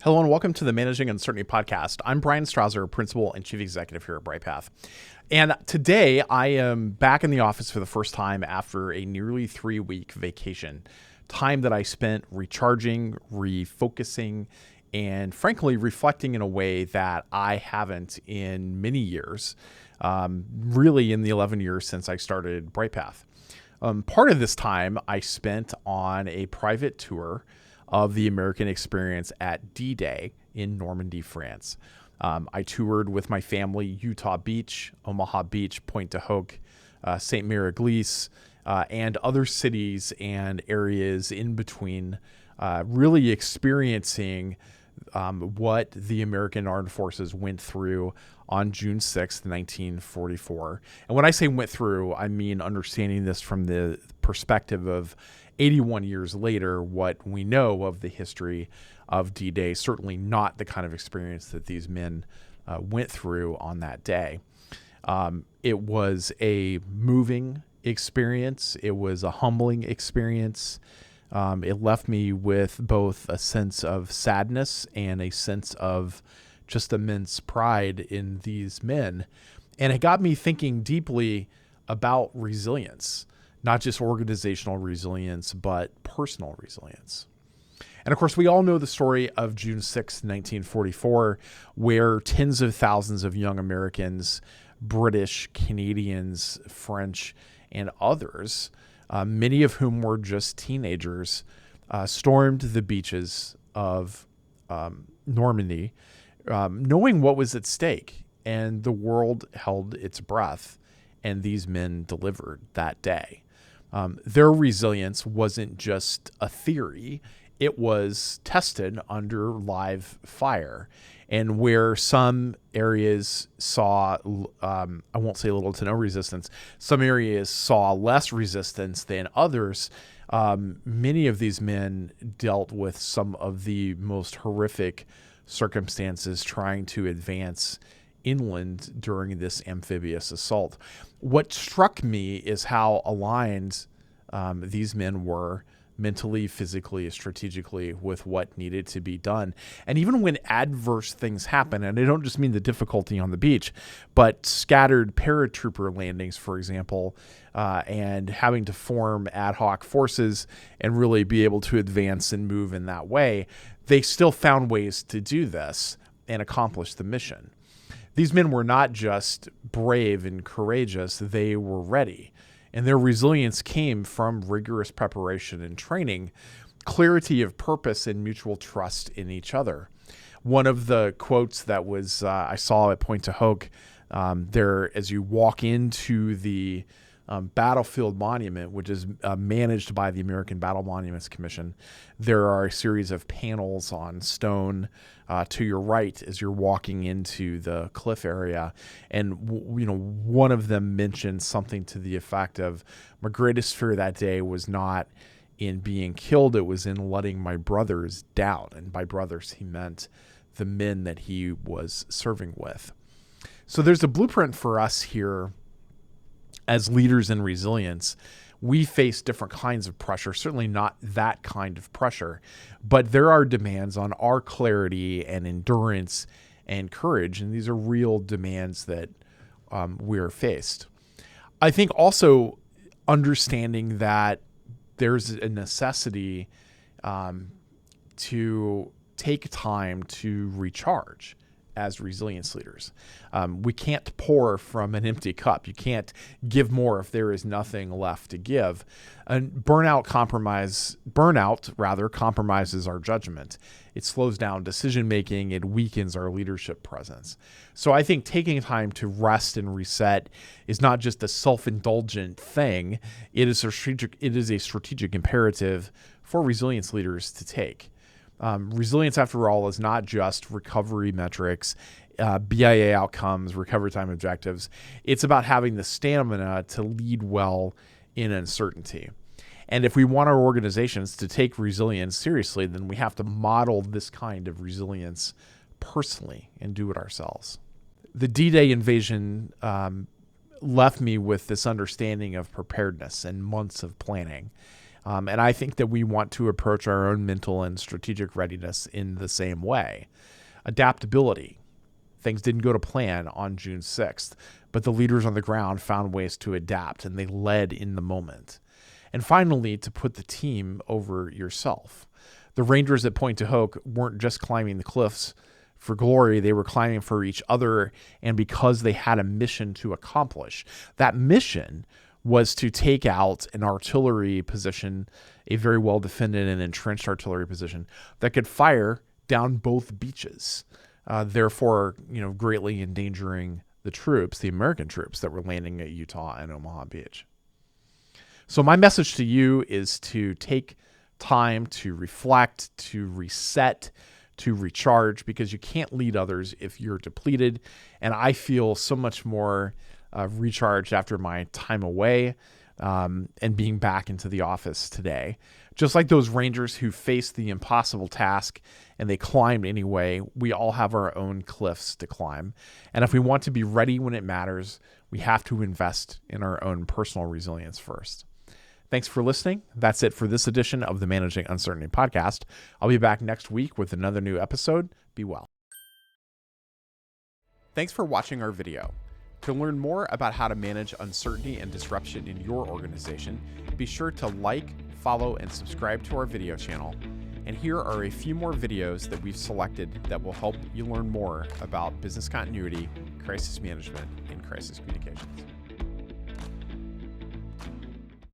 Hello and welcome to the Managing Uncertainty podcast. I'm Bryan Strawser, Principal and Chief Executive here at Bryghtpath. And today I am back in the office for the first time after a nearly 3-week vacation. Time that I spent recharging, refocusing, and frankly reflecting in a way that I haven't in many years, really in the 11 years since I started Bryghtpath. Part of this time I spent on a private tour of the American experience at D-Day in Normandy, France. I toured with my family Utah Beach, Omaha Beach, Pointe du Hoc, St. Mary Église, and other cities and areas in between, really experiencing what the American Armed Forces went through on June 6th, 1944. And when I say went through, I mean understanding this from the perspective of 81 years later, what we know of the history of D-Day, certainly not the kind of experience that these men went through on that day. It was a moving experience. It was a humbling experience. It left me with both a sense of sadness and a sense of just immense pride in these men. And it got me thinking deeply about resilience. Not just organizational resilience, but personal resilience. And of course, we all know the story of June 6, 1944, where tens of thousands of young Americans, British, Canadians, French, and others, many of whom were just teenagers, stormed the beaches of Normandy, knowing what was at stake. And the world held its breath, and these men delivered that day. Their resilience wasn't just a theory. It was tested under live fire. And where some areas saw, I won't say little to no resistance, some areas saw less resistance than others, many of these men dealt with some of the most horrific circumstances trying to advance inland during this amphibious assault. What struck me is how aligned these men were mentally, physically, strategically with what needed to be done. And even when adverse things happen, and I don't just mean the difficulty on the beach, but scattered paratrooper landings, for example, and having to form ad hoc forces and really be able to advance and move in that way, they still found ways to do this and accomplish the mission. These men were not just brave and courageous, they were ready. And their resilience came from rigorous preparation and training, clarity of purpose, and mutual trust in each other. One of the quotes that was I saw at Pointe du Hoc, there as you walk into the battlefield monument, which is managed by the American Battle Monuments Commission, there are a series of panels on stone to your right as you're walking into the cliff area. And, one of them mentioned something to the effect of, my greatest fear that day was not in being killed, it was in letting my brothers down. And by brothers, he meant the men that he was serving with. So there's a blueprint for us here as leaders in resilience. We face different kinds of pressure, certainly not that kind of pressure, but there are demands on our clarity and endurance and courage, and these are real demands that we're faced. I think also understanding that there's a necessity to take time to recharge as resilience leaders. We can't pour from an empty cup. You can't give more if there is nothing left to give. And burnout compromises our judgment. It slows down decision-making. It weakens our leadership presence. So I think taking time to rest and reset is not just a self-indulgent thing. It is a strategic imperative for resilience leaders to take. Resilience, after all, is not just recovery metrics, BIA outcomes, recovery time objectives. It's about having the stamina to lead well in uncertainty. And if we want our organizations to take resilience seriously, then we have to model this kind of resilience personally and do it ourselves. The D-Day invasion left me with this understanding of preparedness and months of planning. And I think that we want to approach our own mental and strategic readiness in the same way. Adaptability. Things didn't go to plan on June 6th, but the leaders on the ground found ways to adapt, and they led in the moment. And finally, to put the team over yourself. The Rangers at Point de Hoc weren't just climbing the cliffs for glory, they were climbing for each other, and because they had a mission to accomplish. That mission was to take out an artillery position, a very well-defended and entrenched artillery position that could fire down both beaches, therefore, greatly endangering the troops, the American troops that were landing at Utah and Omaha Beach. So my message to you is to take time to reflect, to reset, to recharge, because you can't lead others if you're depleted. And I feel so much more recharged after my time away and being back into the office today. Just like those Rangers who faced the impossible task and they climbed anyway, we all have our own cliffs to climb. And if we want to be ready when it matters, we have to invest in our own personal resilience first. Thanks for listening. That's it for this edition of the Managing Uncertainty podcast. I'll be back next week with another new episode. Be well. Thanks for watching our video. To learn more about how to manage uncertainty and disruption in your organization, be sure to like, follow, and subscribe to our video channel. And here are a few more videos that we've selected that will help you learn more about business continuity, crisis management, and crisis communications.